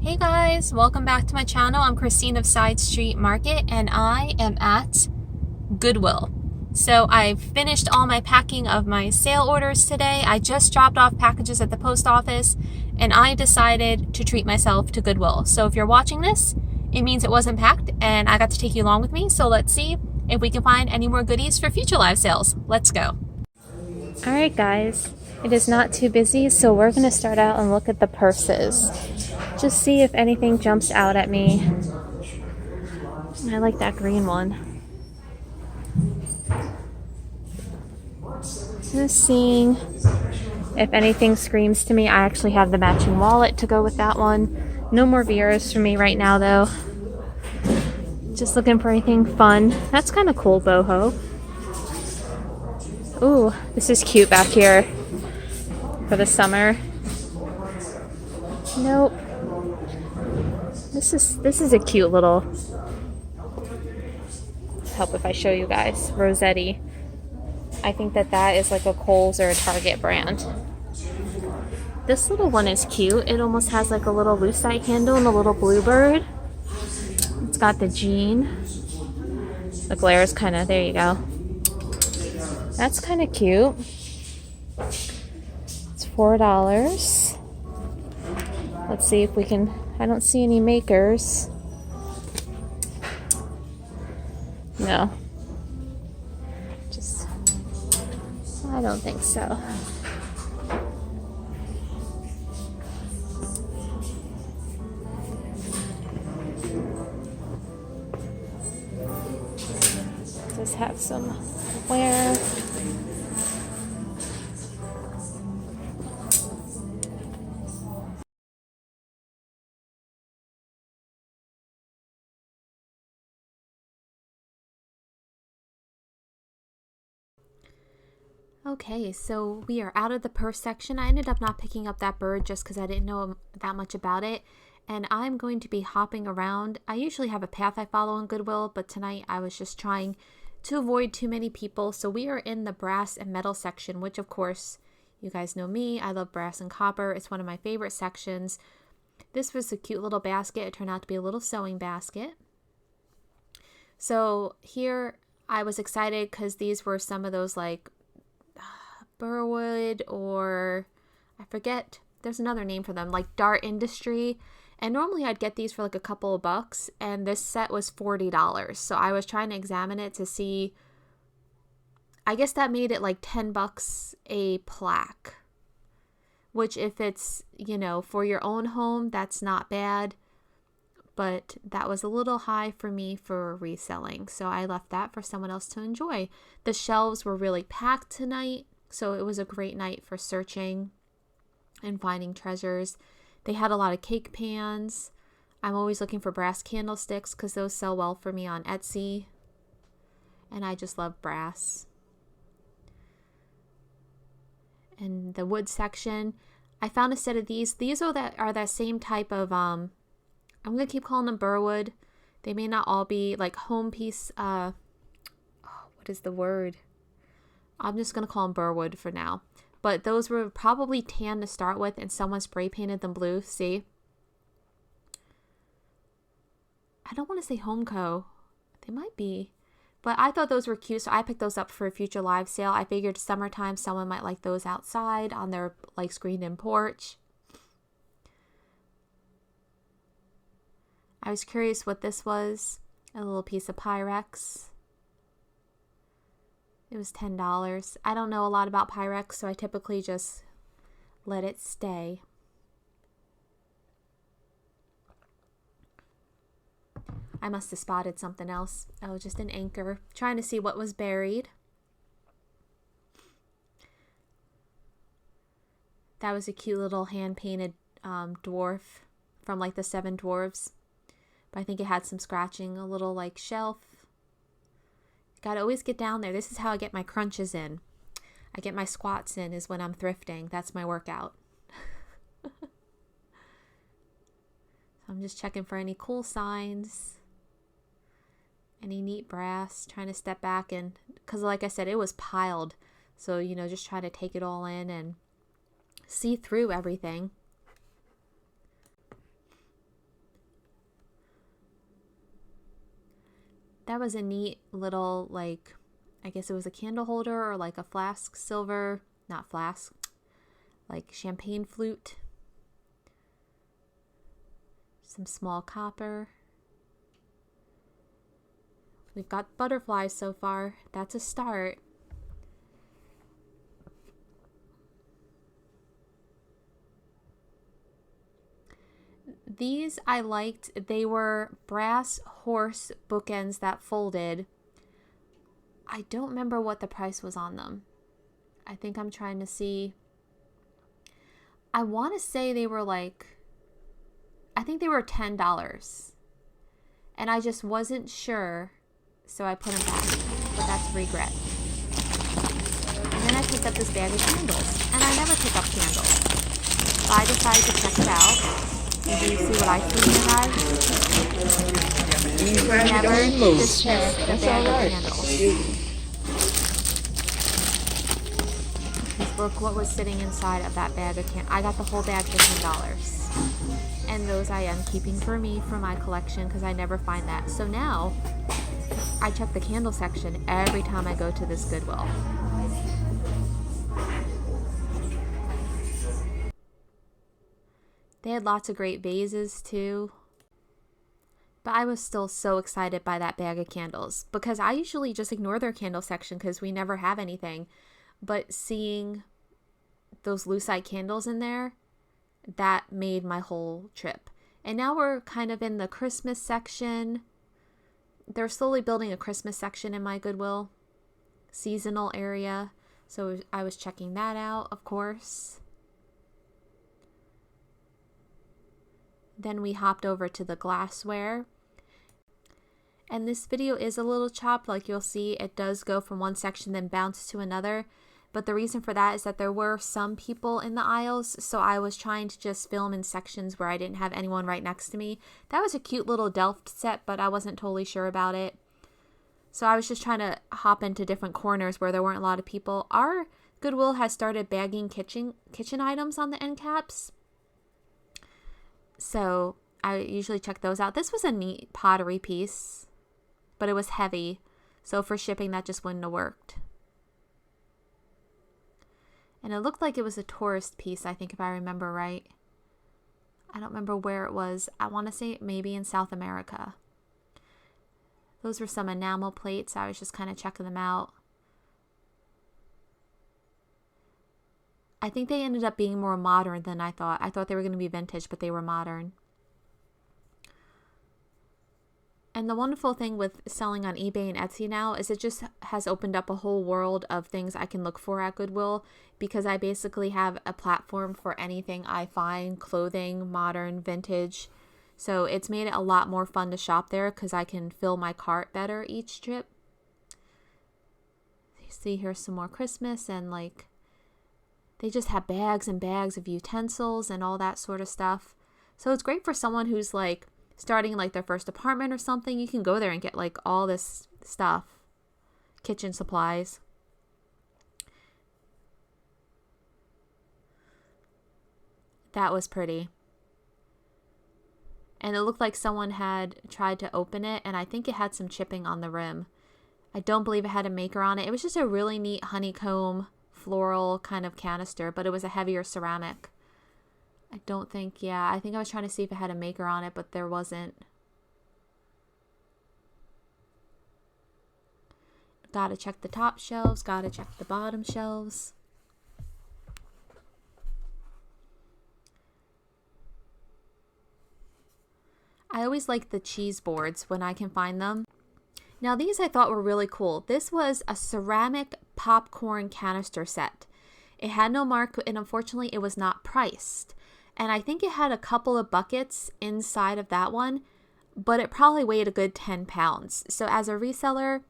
Hey guys, welcome back to my channel. I'm Christine of Side Street Market and I am at Goodwill. So I finished all my packing of my sale orders today. I just dropped off packages at the post office and I decided to treat myself to Goodwill. So if you're watching this, it means it wasn't packed and I got to take you along with me. So let's see if we can find any more goodies for future live sales. Let's go. All right guys, it is not too busy, so we're going to start out and look at the purses. Just see if anything jumps out at me. I like that green one. Just seeing if anything screams to me. I actually have the matching wallet to go with that one. No more Veras for me right now though. Just looking for anything fun. That's kind of cool, boho. Ooh, this is cute back here for the summer. Nope. This is a cute little, help if I show you guys, Rosetti. I think that is like a Kohl's or a Target brand. This little one is cute. It almost has like a little lucite handle and a little bluebird. It's got the jean. The glare is kind of, there you go. That's kind of cute. It's $4. Let's see if we can, I don't see any makers. No. I don't think so. Does have some wear. Okay, so we are out of the purse section. I ended up not picking up that bird just because I didn't know that much about it. And I'm going to be hopping around. I usually have a path I follow in Goodwill, but tonight I was just trying to avoid too many people. So we are in the brass and metal section, which of course, you guys know me. I love brass and copper. It's one of my favorite sections. This was a cute little basket. It turned out to be a little sewing basket. So here I was excited because these were some of those like Burwood, or I forget, there's another name for them, like Dart Industry. And normally I'd get these for like a couple of bucks, and this set was $40. So I was trying to examine it to see, I guess that made it like 10 bucks a plaque, which if it's, you know, for your own home, that's not bad. But that was a little high for me for reselling. So I left that for someone else to enjoy. The shelves were really packed tonight. So it was a great night for searching and finding treasures. They had a lot of cake pans. I'm always looking for brass candlesticks because those sell well for me on Etsy. And I just love brass. And the wood section, I found a set of these. These are that same type of, I'm going to keep calling them Burwood. They may not all be like home piece, what is the word? I'm just going to call them Burwood for now. But those were probably tan to start with, and someone spray painted them blue. See? I don't want to say Homeco. They might be. But I thought those were cute, so I picked those up for a future live sale. I figured summertime someone might like those outside on their like screened-in porch. I was curious what this was. A little piece of Pyrex. It was $10. I don't know a lot about Pyrex, so I typically just let it stay. I must have spotted something else. Oh, just an anchor. Trying to see what was buried. That was a cute little hand-painted dwarf from like the Seven Dwarves. But I think it had some scratching, a little like shelf. Gotta always get down there. This is how I get my crunches in. I get my squats in is when I'm thrifting. That's my workout. So I'm just checking for any cool signs. Any neat brass. Trying to step back and, because like I said, it was piled. So, you know, just trying to take it all in and see through everything. that was a neat little, like, I guess it was a candle holder or like a flask, silver, not flask, like champagne flute. Some small copper. We've got butterflies so far. That's a start. These I liked. They were brass horse bookends that folded. I don't remember what the price was on them. I think I'm trying to see. I want to say they were like, I think they were $10. And I just wasn't sure, so I put them back. But that's regret. And then I picked up this bag of candles. And I never pick up candles. So I decided to check it out. And do you see what I see in your eyes? Never dismiss the bag of candles. Because look what was sitting inside of that bag of candles. I got the whole bag for $10. And those I am keeping for me for my collection because I never find that. So now I check the candle section every time I go to this Goodwill. They had lots of great vases too. But I was still so excited by that bag of candles because I usually just ignore their candle section because we never have anything. But seeing those lucite candles in there, that made my whole trip. And now we're kind of in the Christmas section. They're slowly building a Christmas section in my Goodwill seasonal area. So I was checking that out, of course. Then we hopped over to the glassware. And this video is a little chopped, like you'll see. It does go from one section then bounce to another. But the reason for that is that there were some people in the aisles, so I was trying to just film in sections where I didn't have anyone right next to me. That was a cute little Delft set, but I wasn't totally sure about it. So I was just trying to hop into different corners where there weren't a lot of people. Our Goodwill has started bagging kitchen items on the end caps. So I usually check those out. This was a neat pottery piece, but it was heavy. So for shipping, that just wouldn't have worked. And it looked like it was a tourist piece, I think, if I remember right. I don't remember where it was. I want to say maybe in South America. Those were some enamel plates. I was just kind of checking them out. I think they ended up being more modern than I thought. I thought they were going to be vintage, but they were modern. And the wonderful thing with selling on eBay and Etsy now is it just has opened up a whole world of things I can look for at Goodwill because I basically have a platform for anything I find, clothing, modern, vintage. So it's made it a lot more fun to shop there because I can fill my cart better each trip. You see here's some more Christmas and like they just have bags and bags of utensils and all that sort of stuff. So it's great for someone who's like starting like their first apartment or something. You can go there and get like all this stuff, kitchen supplies. That was pretty. And it looked like someone had tried to open it and I think it had some chipping on the rim. I don't believe it had a maker on it. It was just a really neat honeycomb floral kind of canister, but it was a heavier ceramic. I don't think, yeah, I think I was trying to see if it had a maker on it, but there wasn't. Gotta check the top shelves, gotta check the bottom shelves. I always like the cheese boards when I can find them. Now these I thought were really cool. This was a ceramic popcorn canister set. It had no mark and unfortunately it was not priced. And I think it had a couple of buckets inside of that one, but it probably weighed a good 10 pounds. So as a reseller,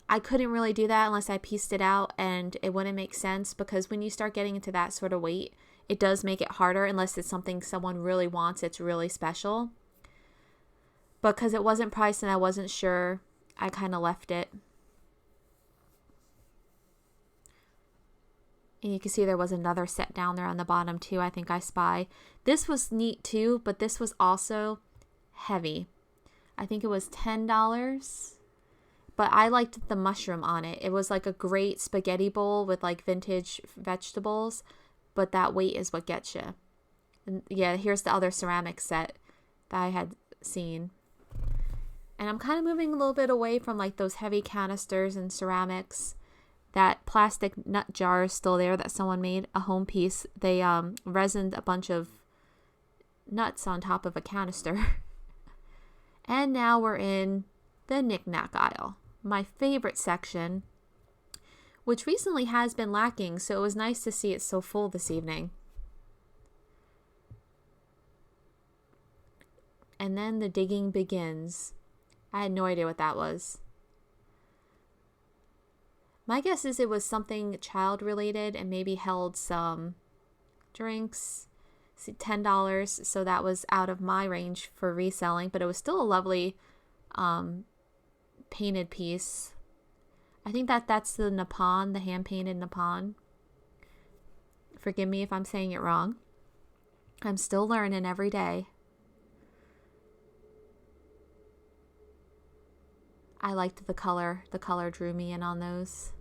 I couldn't really do that unless I pieced it out and it wouldn't make sense because when you start getting into that sort of weight, it does make it harder unless it's something someone really wants, it's really special. Because it wasn't priced and I wasn't sure, I kind of left it. And you can see there was another set down there on the bottom too, I think I spy. This was neat too, but this was also heavy. I think it was $10. but I liked the mushroom on it. It was like a great spaghetti bowl with like vintage vegetables, but that weight is what gets you. And yeah, here's the other ceramic set that I had seen. And I'm kind of moving a little bit away from like those heavy canisters and ceramics. That plastic nut jar is still there that someone made, a home piece. They resined a bunch of nuts on top of a canister. And now we're in the knick-knack aisle, my favorite section, which recently has been lacking, so it was nice to see it so full this evening. And then the digging begins. I had no idea what that was. My guess is it was something child related and maybe held some drinks. See, $10, so that was out of my range for reselling, but it was still a lovely painted piece. I think that's the Nippon, the hand painted Nippon. Forgive me if I'm saying it wrong. I'm still learning every day. I liked the color. The color drew me in on those.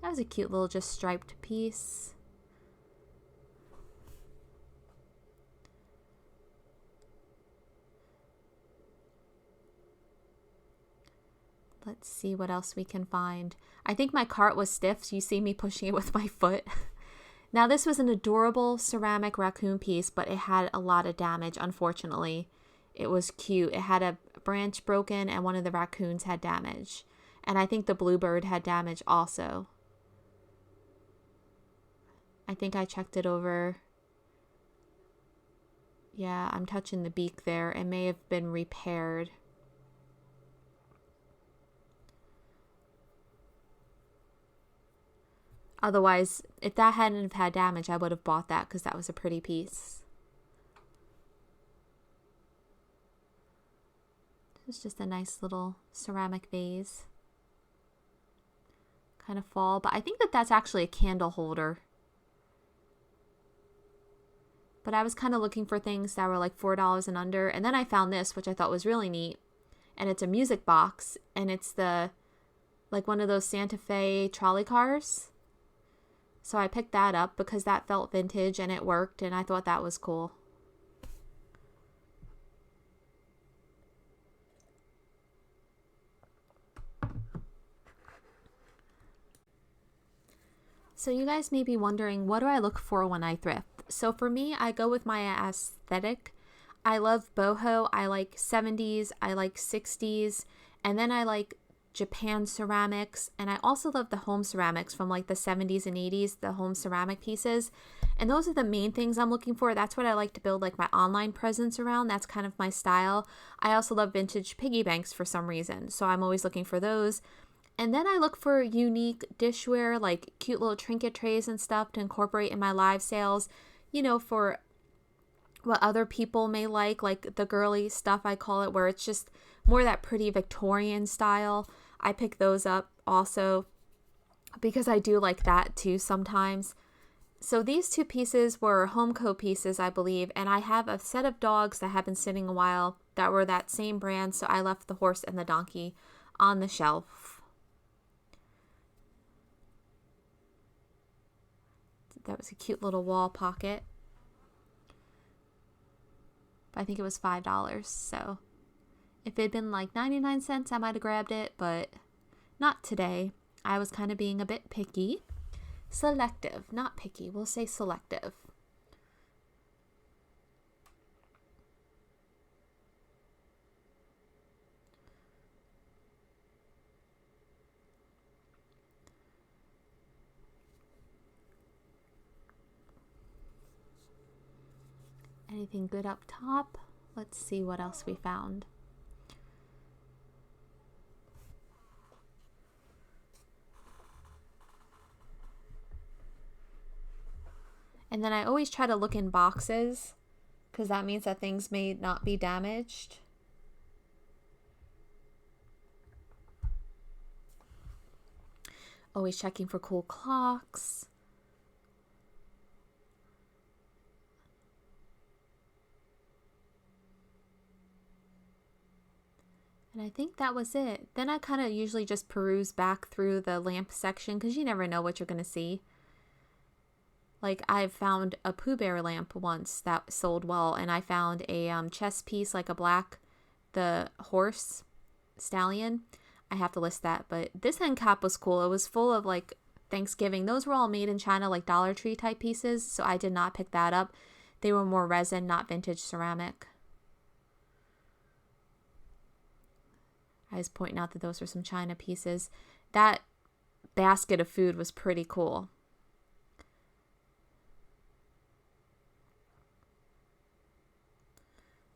That was a cute little just striped piece. Let's see what else we can find. I think my cart was stiff, so you see me pushing it with my foot. Now this was an adorable ceramic raccoon piece, but it had a lot of damage, unfortunately. It was cute. It had a branch broken and one of the raccoons had damage. And I think the bluebird had damage also. I think I checked it over. Yeah, I'm touching the beak there. It may have been repaired. Otherwise, if that hadn't have had damage, I would have bought that because that was a pretty piece. It's just a nice little ceramic vase. Kind of fall, but I think that's actually a candle holder. But I was kind of looking for things that were like $4 and under, and then I found this, which I thought was really neat. And it's a music box, and it's like one of those Santa Fe trolley cars. So I picked that up because that felt vintage and it worked, and I thought that was cool. So you guys may be wondering, what do I look for when I thrift? So for me, I go with my aesthetic. I love boho. I like 70s. I like 60s. And then I like Japan ceramics, and I also love the home ceramics from like the 70s and 80s, the home ceramic pieces. And those are the main things I'm looking for. That's what I like to build like my online presence around. That's kind of my style. I also love vintage piggy banks for some reason, so I'm always looking for those. And then I look for unique dishware, like cute little trinket trays and stuff to incorporate in my live sales, you know, for what other people may like the girly stuff, I call it, where it's just more that pretty Victorian style. I pick those up also because I do like that too sometimes. So these two pieces were Homeco pieces, I believe, and I have a set of dogs that have been sitting a while that were that same brand, so I left the horse and the donkey on the shelf. That was a cute little wall pocket. I think it was $5, so if it had been like 99 cents, I might have grabbed it, but not today. I was kind of being a bit picky. Selective, not picky. We'll say selective. Anything good up top? Let's see what else we found. And then I always try to look in boxes because that means that things may not be damaged. Always checking for cool clocks. And And I think that was it. Then I kind of usually just peruse back through the lamp section because you never know what you're going to see. Like, I found a Pooh Bear lamp once that sold well, and I found a chess piece, like a black, the horse stallion. I have to list that, but this end cap was cool. It was full of, like, Thanksgiving. Those were all made in China, like Dollar Tree type pieces, so I did not pick that up. They were more resin, not vintage ceramic. I was pointing out that those were some China pieces. That basket of food was pretty cool.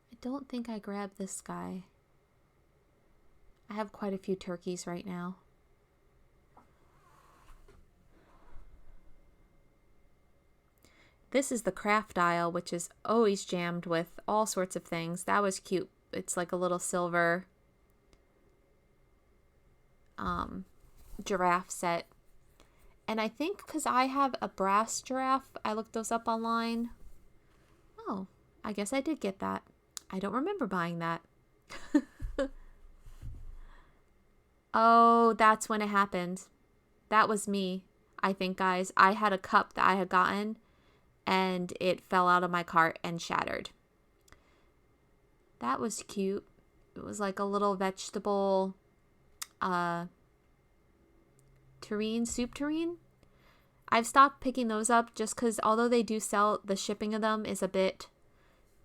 I don't think I grabbed this guy. I have quite a few turkeys right now. This is the craft aisle, which is always jammed with all sorts of things. That was cute. It's like a little silver giraffe set. And I think because I have a brass giraffe, I looked those up online. Oh, I guess I did get that. I don't remember buying that. Oh, that's when it happened. That was me, I think, guys. I had a cup that I had gotten, and it fell out of my cart and shattered. That was cute. It was like a little vegetable soup tureen. I've stopped picking those up just because although they do sell, the shipping of them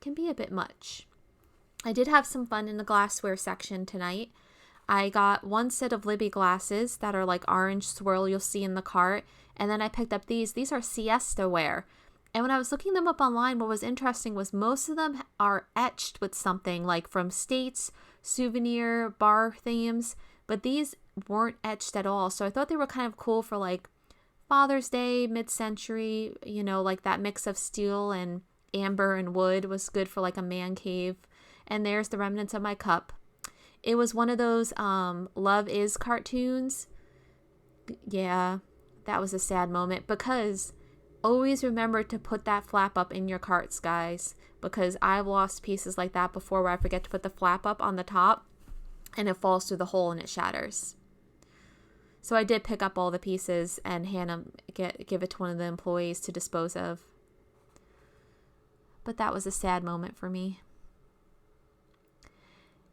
can be a bit much. I did have some fun in the glassware section tonight. I got one set of Libby glasses that are like orange swirl you'll see in the cart. And then I picked up these. These are siesta ware. And when I was looking them up online, what was interesting was most of them are etched with something like from states, souvenir, bar themes. But these weren't etched at all. So I thought they were kind of cool for like Father's Day, mid-century, you know, like that mix of steel and amber and wood was good for like a man cave. And there's the remnants of my cup. It was one of those Love Is cartoons. Yeah, that was a sad moment because always remember to put that flap up in your carts, guys, because I've lost pieces like that before where I forget to put the flap up on the top and it falls through the hole and it shatters. So I did pick up all the pieces and give it to one of the employees to dispose of. But that was a sad moment for me.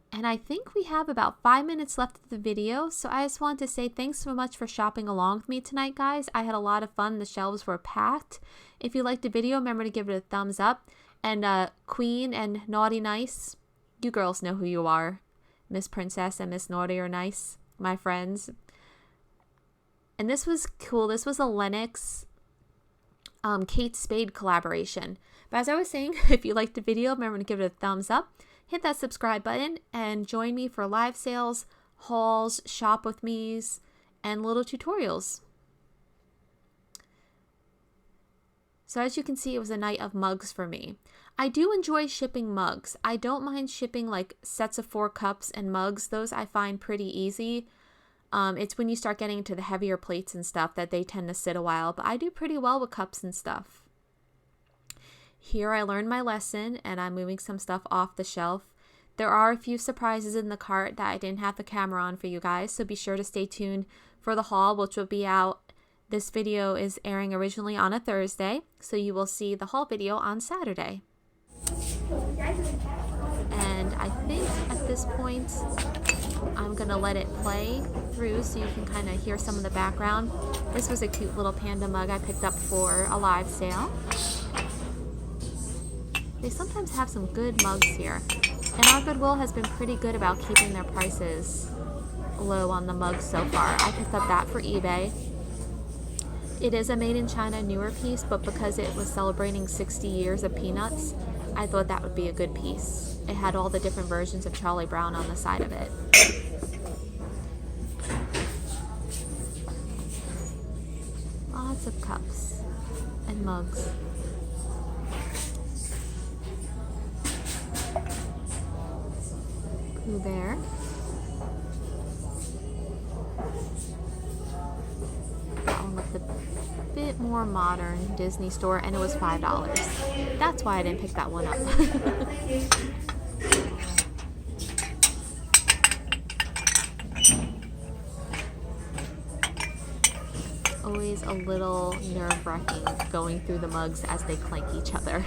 And I think we have about 5 minutes left of the video, so I just want to say thanks so much for shopping along with me tonight, guys. I had a lot of fun. The shelves were packed. If you liked the video, remember to give it a thumbs up. And Queen and Naughty Nice, you girls know who you are. Miss Princess and Miss Naughty or Nice, my friends. And this was cool. This was a Lennox Kate Spade collaboration. But as I was saying, if you liked the video, remember to give it a thumbs up. Hit that subscribe button and join me for live sales, hauls, shop with me's, and little tutorials. So as you can see, it was a night of mugs for me. I do enjoy shipping mugs. I don't mind shipping like sets of 4 cups and mugs. Those I find pretty easy. It's when you start getting into the heavier plates and stuff that they tend to sit a while, but I do pretty well with cups and stuff. Here I learned my lesson and I'm moving some stuff off the shelf. There are a few surprises in the cart that I didn't have the camera on for you guys, so be sure to stay tuned for the haul, which will be out. This video is airing originally on a Thursday, so you will see the haul video on Saturday. And I think at this point, I'm going to let it play through so you can kind of hear some of the background. This was a cute little panda mug I picked up for a live sale. They sometimes have some good mugs here. And our Goodwill has been pretty good about keeping their prices low on the mugs so far. I picked up that for eBay. It is a made in China newer piece, but because it was celebrating 60 years of Peanuts, I thought that would be a good piece. It had all the different versions of Charlie Brown on the side of it. Lots of cups and mugs. Pooh Bear. That one looked a bit more modern, Disney store, and it was $5. That's why I didn't pick that one up. always a little nerve-wracking going through the mugs as they clank each other.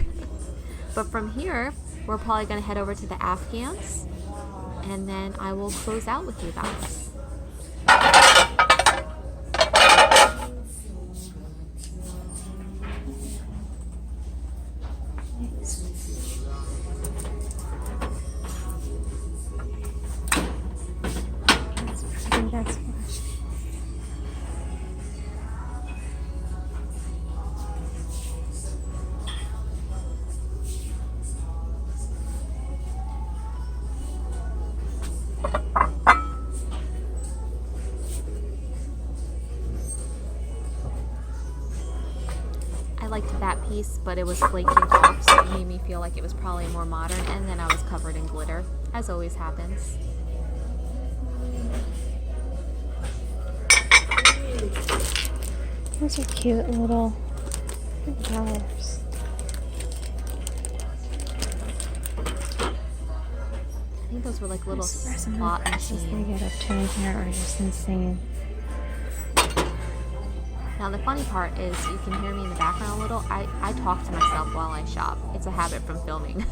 But from here, we're probably going to head over to the Afghans, and then I will close out with you guys. I liked that piece, but it was flaking off, so it made me feel like it was probably more modern, and then I was covered in glitter, as always happens. Those are cute little flowers. I think those were like little slot machines. They get up to in here are just insane. Now the funny part is you can hear me in the background a little. I talk to myself while I shop. It's a habit from filming.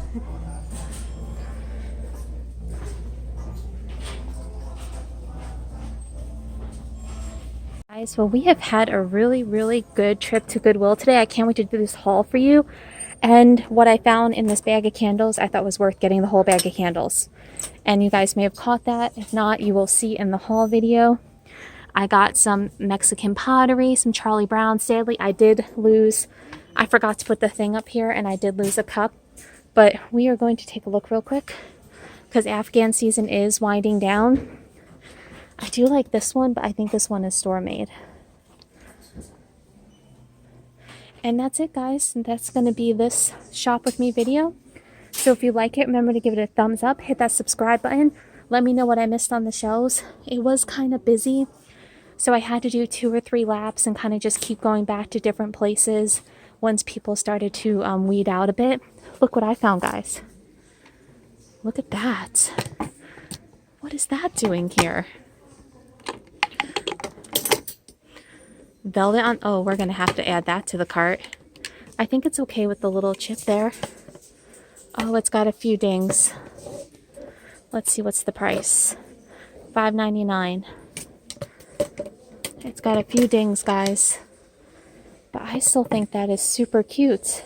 Guys, well, we have had a really good trip to Goodwill today. I can't wait to do this haul for you. And what I found in this bag of candles I thought was worth getting the whole bag of candles. And you guys may have caught that. If not, you will see in the haul video. I got some Mexican pottery, some Charlie Brown Stanley. I forgot to put the thing up here, and I did lose a cup. But we are going to take a look real quick because Afghan season is winding down. I do like this one, but I think this one is store made. And that's it, guys. And that's going to be this shop with me video. So if you like it, remember to give it a thumbs up, hit that subscribe button. Let me know what I missed on the shelves. It was kind of busy, so I had to do 2 or 3 laps and kind of just keep going back to different places once people started to weed out a bit. Look what I found, guys. Look at that. What is that doing here? Velvet on, oh, we're gonna have to add that to the cart. I think it's okay with the little chip there. Oh, it's got a few dings. Let's see, what's the price? $5.99. It's got a few dings, guys. But I still think that is super cute.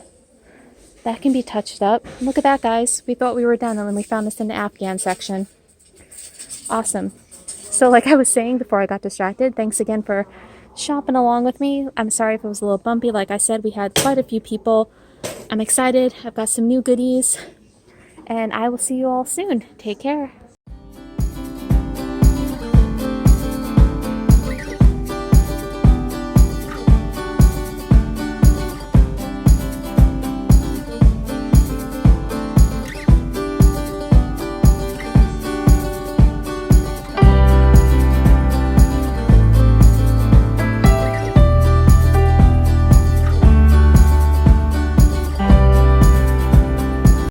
That can be touched up. Look at that, guys. We thought we were done, and then we found this in the Afghan section. Awesome. So like I was saying before I got distracted, thanks again for shopping along with me. I'm sorry if it was a little bumpy. Like I said, we had quite a few people. I'm excited. I've got some new goodies, and I will see you all soon. Take care.